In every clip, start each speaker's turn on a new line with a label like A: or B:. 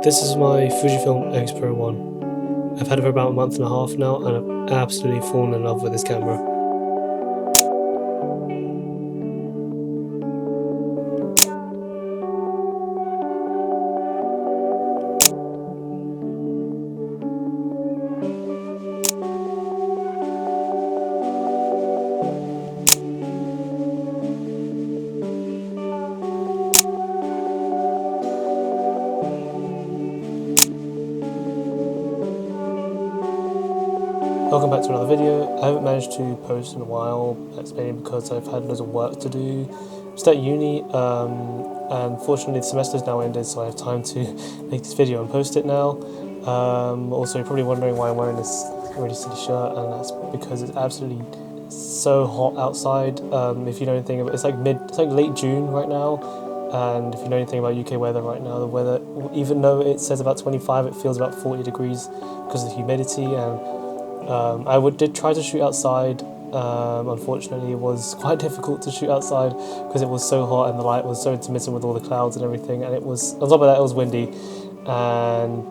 A: This is my Fujifilm X-Pro 1. I've had it for about a month and a half now and I've absolutely fallen in love with this camera. Welcome back to another video. I haven't managed to post in a while. That's mainly because I've had loads of work to do. I'm still at uni, and fortunately the semester's now ended, so I have time to make this video and post it now. Also, you're probably wondering why I'm wearing this really silly shirt, and that's because it's absolutely so hot outside. If you know anything about it's like late June right now, and if you know anything about UK weather right now, the weather, even though it says about 25, it feels about 40 degrees because of the humidity. And I did try to shoot outside. Unfortunately, it was quite difficult to shoot outside because it was so hot and the light was so intermittent with all the clouds and everything. And it was, on top of that, it was windy, and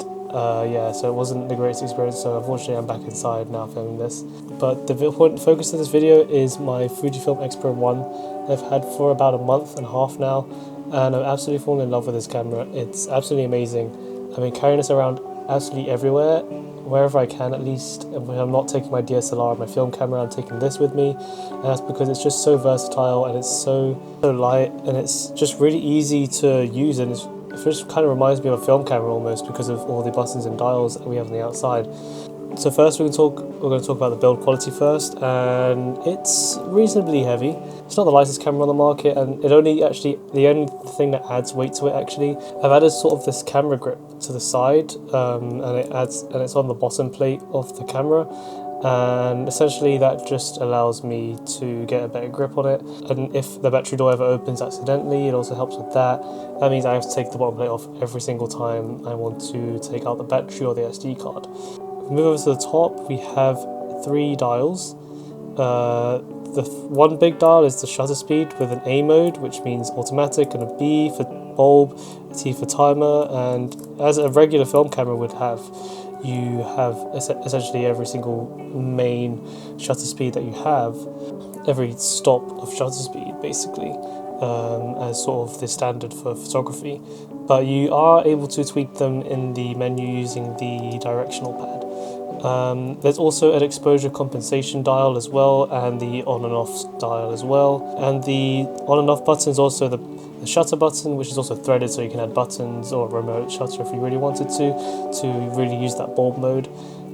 A: yeah, so it wasn't the greatest experience. So unfortunately, I'm back inside now filming this. But the focus of this video is my Fujifilm X-Pro 1 I've had for about a month and a half now, and I've absolutely fallen in love with this camera. It's absolutely amazing. I've been carrying this around absolutely everywhere, wherever I can at least. And when I'm not taking my DSLR or my film camera, I'm taking this with me, and that's because it's just so versatile and it's so light, and it's just really easy to use, and it just kind of reminds me of a film camera almost because of all the buttons and dials that we have on the outside. So first we're going to talk about the build quality first, and it's reasonably heavy. It's not the lightest camera on the market, and the only thing that adds weight to it actually, I've added sort of this camera grip to the side, and it's on the bottom plate of the camera, and essentially that just allows me to get a better grip on it. And if the battery door ever opens accidentally, it also helps with that. That means I have to take the bottom plate off every single time I want to take out the battery or the SD card. Move over to the top, we have 3 dials. The one big dial is the shutter speed with an A mode, which means automatic, and a B for bulb, a T for timer, and as a regular film camera would have, you have essentially every single main shutter speed that you have, every stop of shutter speed basically, as sort of the standard for photography. But you are able to tweak them in the menu using the directional pad. There's also an exposure compensation dial as well, and the on and off dial as well. And the on and off button is also the shutter button, which is also threaded, so you can add buttons or remote shutter if you really wanted to really use that bulb mode.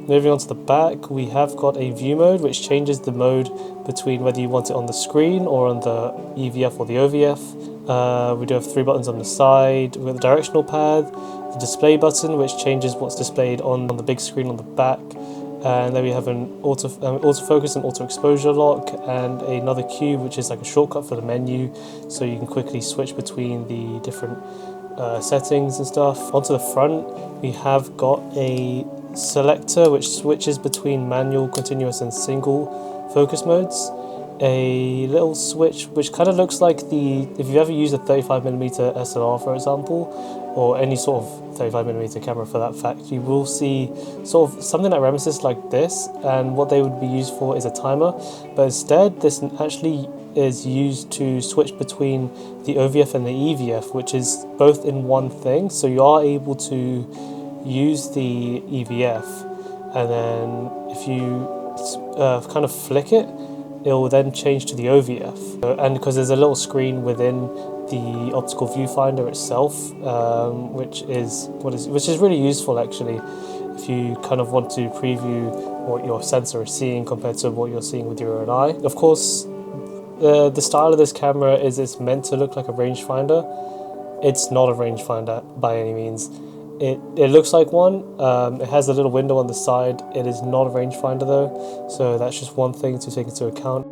A: Moving on to the back, we have got a view mode, which changes the mode between whether you want it on the screen or on the EVF or the OVF. We do have 3 buttons on the side. We have the directional pad, the display button, which changes what's displayed on the big screen on the back, and then we have an autofocus and auto exposure lock, and another cube, which is like a shortcut for the menu, so you can quickly switch between the different settings and stuff. Onto the front, we have got a selector which switches between manual, continuous, and single focus modes. A little switch which kind of looks like if you've ever used a 35mm SLR, for example, or any sort of 35mm camera for that fact, you will see sort of something that reminisces like this, and what they would be used for is a timer, but instead this actually is used to switch between the OVF and the EVF, which is both in one thing. So you are able to use the EVF, and then if you kind of flick it, it will then change to the OVF. And because there's a little screen within the optical viewfinder itself, which is really useful actually, if you kind of want to preview what your sensor is seeing compared to what you're seeing with your own eye. Of course, the style of this camera is it's meant to look like a rangefinder. It's not a rangefinder by any means. It looks like one. It has a little window on the side. It is not a rangefinder though, so that's just one thing to take into account.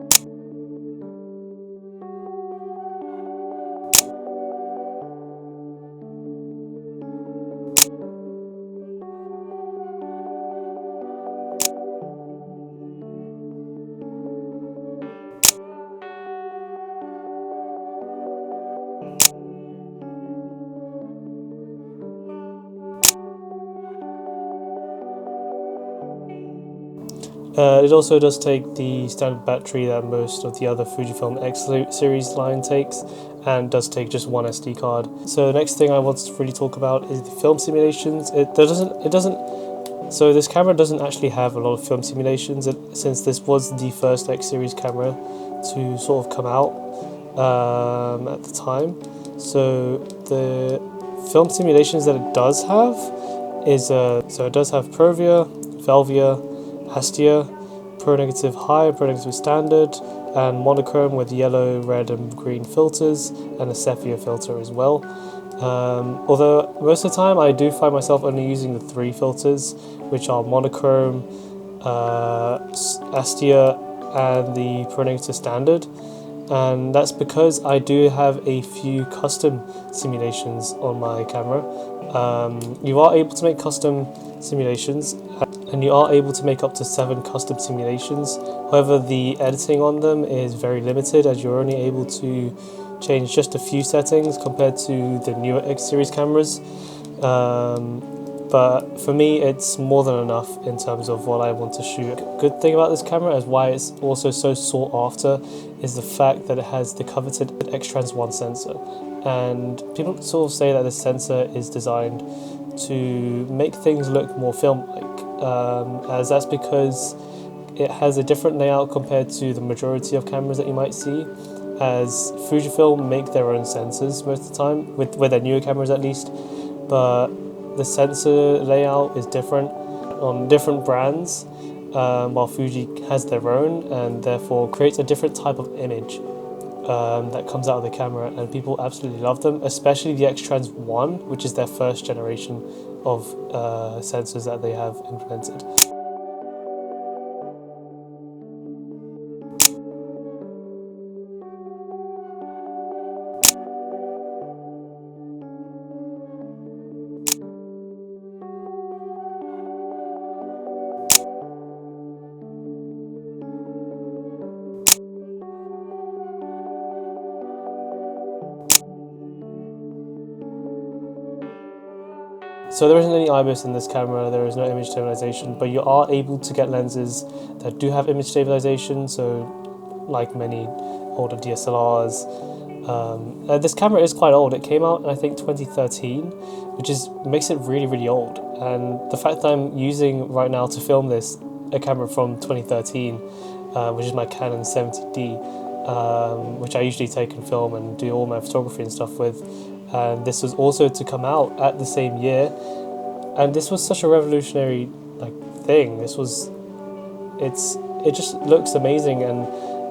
A: It also does take the standard battery that most of the other Fujifilm X series line takes, and does take just one SD card. So the next thing I want to really talk about is the film simulations. So this camera doesn't actually have a lot of film simulations, since this was the first X series camera to sort of come out at the time. So the film simulations that it does have is so it does have Provia, Velvia, Hastia, Pro Negative High, Pro Negative Standard, and monochrome with yellow, red, and green filters, and a sepia filter as well. Although most of the time I do find myself only using the 3 filters, which are monochrome, Hastia, and the Pro Negative Standard. And that's because I do have a few custom simulations on my camera. You are able to make custom simulations, and you are able to make up to 7 custom simulations. However, the editing on them is very limited, as you're only able to change just a few settings compared to the newer X series cameras. But for me, it's more than enough in terms of what I want to shoot. Good thing about this camera, is why it's also so sought after, is the fact that it has the coveted X-Trans 1 sensor. And people sort of say that this sensor is designed to make things look more film-like, as that's because it has a different layout compared to the majority of cameras that you might see, as Fujifilm make their own sensors most of the time, with their newer cameras at least, but the sensor layout is different on different brands, while Fuji has their own, and therefore creates a different type of image that comes out of the camera, and people absolutely love them, especially the X-Trans 1, which is their first generation of sensors that they have implemented. So there isn't any IBIS in this camera, there is no image stabilization, but you are able to get lenses that do have image stabilization, so like many older DSLRs. This camera is quite old. It came out in I think 2013, which makes it really, really old. And the fact that I'm using right now to film this a camera from 2013, which is my Canon 70D, which I usually take and film and do all my photography and stuff with. And this was also to come out at the same year, and this was such a revolutionary thing. It just looks amazing, and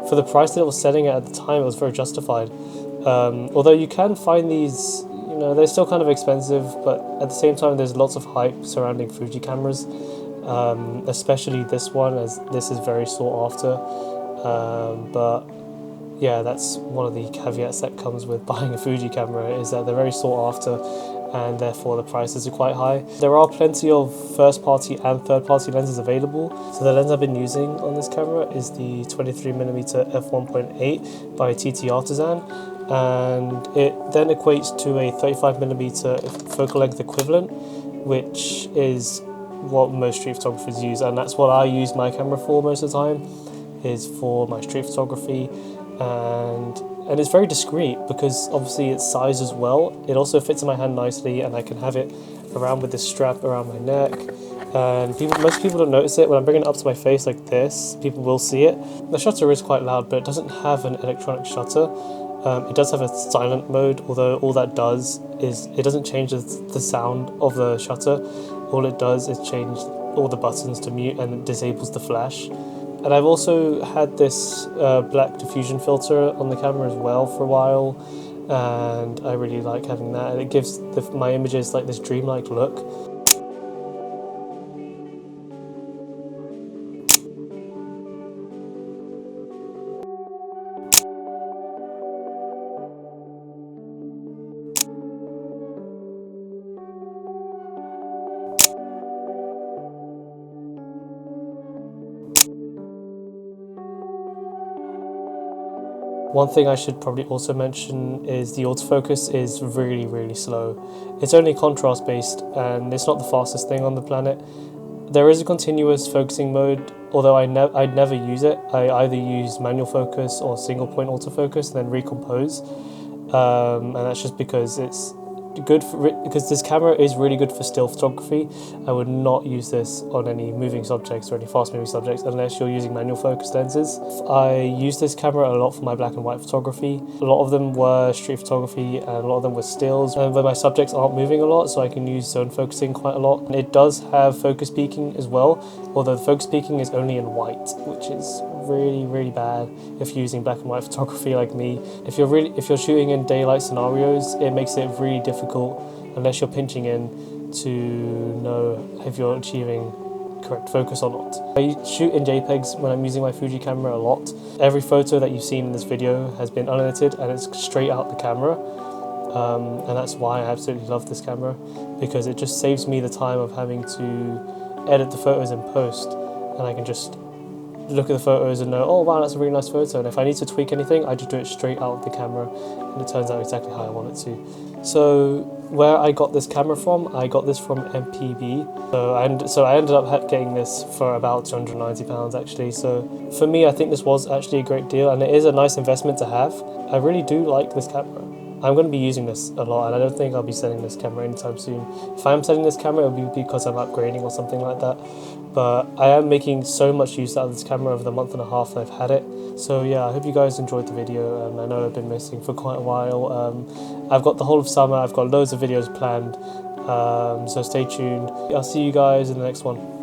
A: for the price that it was selling at the time, it was very justified. Although you can find these, they're still kind of expensive, but at the same time there's lots of hype surrounding Fuji cameras, especially this one, as this is very sought after. But yeah, that's one of the caveats that comes with buying a Fuji camera, is that they're very sought after, and therefore the prices are quite high. There are plenty of first-party and third-party lenses available. So the lens I've been using on this camera is the 23mm f1.8 by TT Artisan, and it then equates to a 35mm focal length equivalent, which is what most street photographers use, and that's what I use my camera for most of the time, is for my street photography. And it's very discreet, because obviously its size as well. It also fits in my hand nicely, and I can have it around with this strap around my neck. And most people don't notice it. When I'm bringing it up to my face like this, people will see it. The shutter is quite loud, but it doesn't have an electronic shutter. It does have a silent mode, although all that does is it doesn't change the sound of the shutter. All it does is change all the buttons to mute, and it disables the flash. And I've also had this black diffusion filter on the camera as well for a while, and I really like having that, and it gives my images this dreamlike look. One thing I should probably also mention is the autofocus is really, really slow. It's only contrast based, and it's not the fastest thing on the planet. There is a continuous focusing mode, although I'd never use it. I either use manual focus or single point autofocus and then recompose, and that's just because it's good because this camera is really good for still photography. I would not use this on any moving subjects or any fast moving subjects unless you're using manual focus lenses. I use this camera a lot for my black and white photography. A lot of them were street photography and a lot of them were stills, and where my subjects aren't moving a lot, so I can use zone focusing quite a lot. And it does have focus peaking as well, although the focus peaking is only in white, which is really bad if you're using black and white photography like me. If you're shooting in daylight scenarios, it makes it really difficult unless you're pinching in to know if you're achieving correct focus or not. I shoot in JPEGs when I'm using my Fuji camera a lot. Every photo that you've seen in this video has been unedited and it's straight out the camera, and that's why I absolutely love this camera, because it just saves me the time of having to edit the photos in post, and I can just look at the photos and know, oh wow, that's a really nice photo, and if I need to tweak anything, I just do it straight out of the camera and it turns out exactly how I want it to. So where I got this camera from, I got this from MPB. So I ended up getting this for about £290 actually. So for me, I think this was actually a great deal, and it is a nice investment to have. I really do like this camera. I'm going to be using this a lot, and I don't think I'll be selling this camera anytime soon. If I am selling this camera, it'll be because I'm upgrading or something like that. But I am making so much use out of this camera over the month and a half that I've had it. So yeah, I hope you guys enjoyed the video. I know I've been missing for quite a while. I've got the whole of summer, I've got loads of videos planned, so stay tuned. I'll see you guys in the next one.